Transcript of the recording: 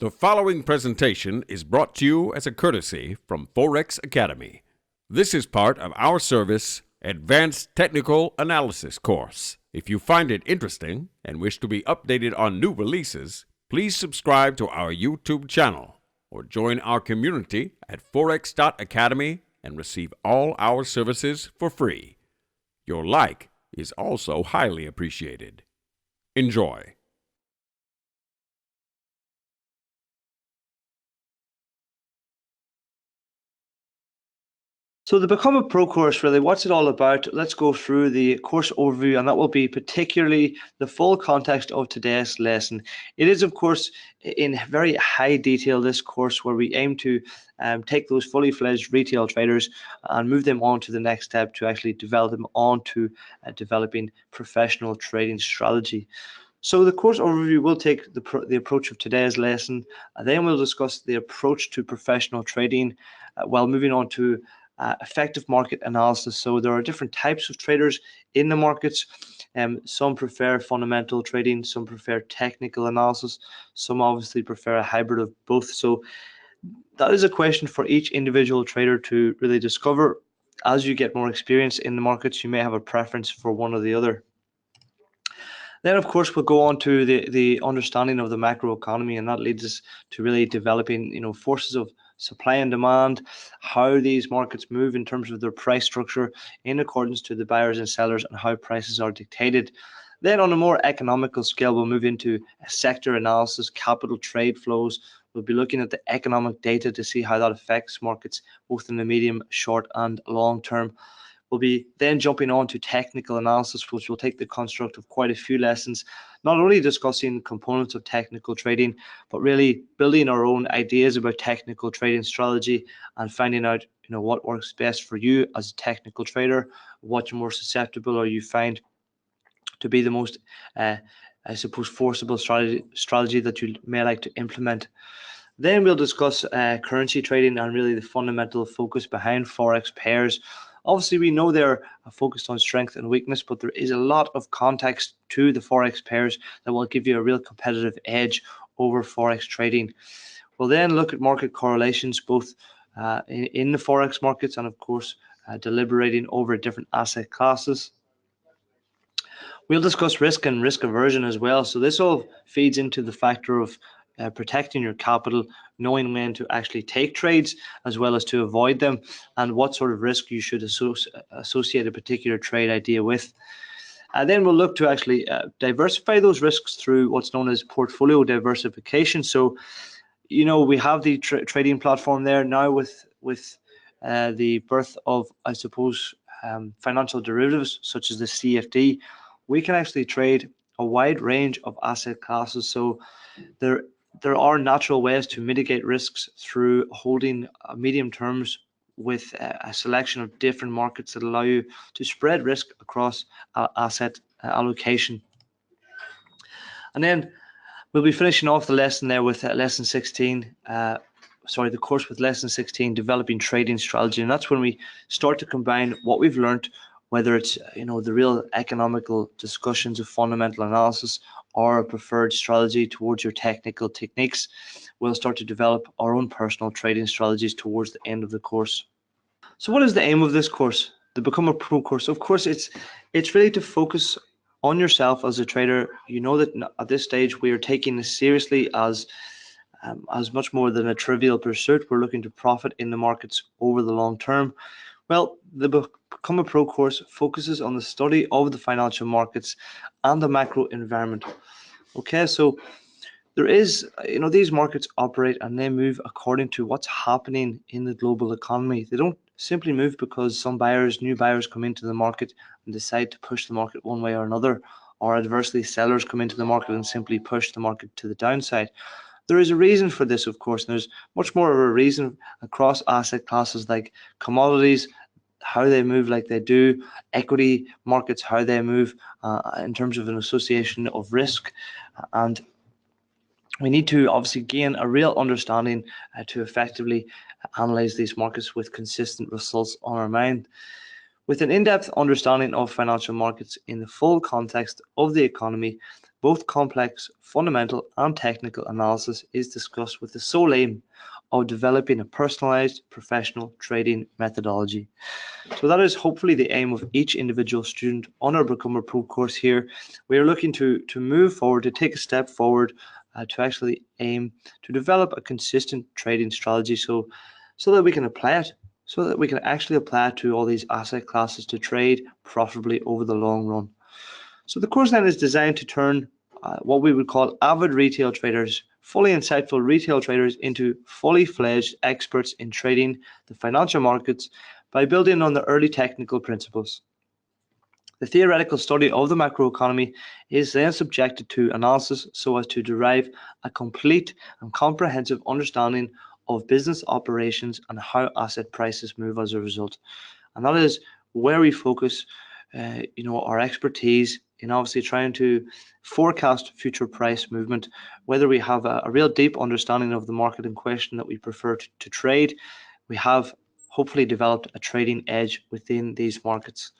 The following presentation is brought to you as a courtesy from Forex Academy. This is part of our service, Advanced Technical Analysis course. If you find it interesting and wish to be updated on new releases, please subscribe to our YouTube channel or join our community at forex.academy and receive all our services for free. Your like is also highly appreciated. Enjoy. So the Become a Pro course, really, what's it all about? Let's go through the course overview, and that will be particularly the full context of today's lesson. It is, of course, in very high detail, this course, where we aim to take those fully fledged retail traders and move them on to the next step to actually develop them onto developing professional trading strategy. So the course overview will take the approach of today's lesson, and then we'll discuss the approach to professional trading while moving on to effective market analysis. So there are different types of traders in the markets. Some prefer fundamental trading, some prefer technical analysis, some obviously prefer a hybrid of both. So that is a question for each individual trader to really discover. As you get more experience in the markets, you may have a preference for one or the other. Then, of course, we'll go on to the understanding of the macroeconomy, and that leads us to really developing, forces of supply and demand, how these markets move in terms of their price structure in accordance to the buyers and sellers, and how prices are dictated. Then on a more economical scale, we'll move into sector analysis, capital trade flows. We'll be looking at the economic data to see how that affects markets, both in the medium, short, and long term. We'll be then jumping on to technical analysis, which will take the construct of quite a few lessons, not only discussing components of technical trading, but really building our own ideas about technical trading strategy and finding out, what works best for you as a technical trader, what you're more susceptible or you find to be the most, forcible strategy that you may like to implement. Then we'll discuss currency trading and really the fundamental focus behind Forex pairs. Obviously, we know they're focused on strength and weakness, but there is a lot of context to the Forex pairs that will give you a real competitive edge over Forex trading. We'll then look at market correlations, both in the Forex markets and, of course, deliberating over different asset classes. We'll discuss risk and risk aversion as well. So this all feeds into the factor of protecting your capital, knowing when to actually take trades as well as to avoid them, and what sort of risk you should associate a particular trade idea with. And then we'll look to actually diversify those risks through what's known as portfolio diversification. So, we have the trading platform there now with the birth of, financial derivatives such as the CFD. We can actually trade a wide range of asset classes. So there are natural ways to mitigate risks through holding medium terms with a selection of different markets that allow you to spread risk across asset allocation. And then we'll be finishing off the lesson there with lesson 16, the course with lesson 16, developing trading strategy. And that's when we start to combine what we've learned, whether it's, the real economical discussions of fundamental analysis or a preferred strategy towards your technical techniques. We'll start to develop our own personal trading strategies towards the end of the course. So what is the aim of this course, the Become a Pro course? Of course, it's really to focus on yourself as a trader. You know that at this stage we are taking this seriously as much more than a trivial pursuit. We're looking to profit in the markets over the long term. Well, the Become a Pro course focuses on the study of the financial markets and the macro environment. Okay, so there is, these markets operate and they move according to what's happening in the global economy. They don't simply move because new buyers come into the market and decide to push the market one way or another, or adversely sellers come into the market and simply push the market to the downside. There is a reason for this, of course, and there's much more of a reason across asset classes like commodities, how they move like they do, equity markets, how they move in terms of an association of risk. And we need to obviously gain a real understanding to effectively analyze these markets with consistent results on our mind. With an in-depth understanding of financial markets in the full context of the economy, Both complex, fundamental, and technical analysis is discussed with the sole aim of developing a personalized professional trading methodology. So that is hopefully the aim of each individual student on our Become a Pro course here. We are looking to move forward, to take a step forward, to actually aim to develop a consistent trading strategy so that we can apply it, so that we can actually apply it to all these asset classes to trade profitably over the long run. So the course then is designed to turn what we would call avid retail traders, fully insightful retail traders, into fully fledged experts in trading the financial markets by building on the early technical principles. The theoretical study of the macroeconomy is then subjected to analysis so as to derive a complete and comprehensive understanding of business operations and how asset prices move as a result. And that is where we focus our expertise in obviously trying to forecast future price movement, whether we have a real deep understanding of the market in question that we prefer to trade. We have hopefully developed a trading edge within these markets.